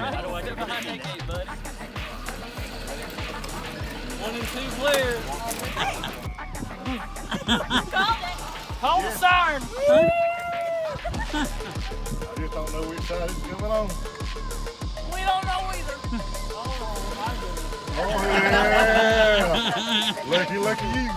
How do I get behind that gate, bud? 1 and 2 players. Call the siren. I just don't know which side it's coming on. We don't know either. Oh, yeah. Lucky you.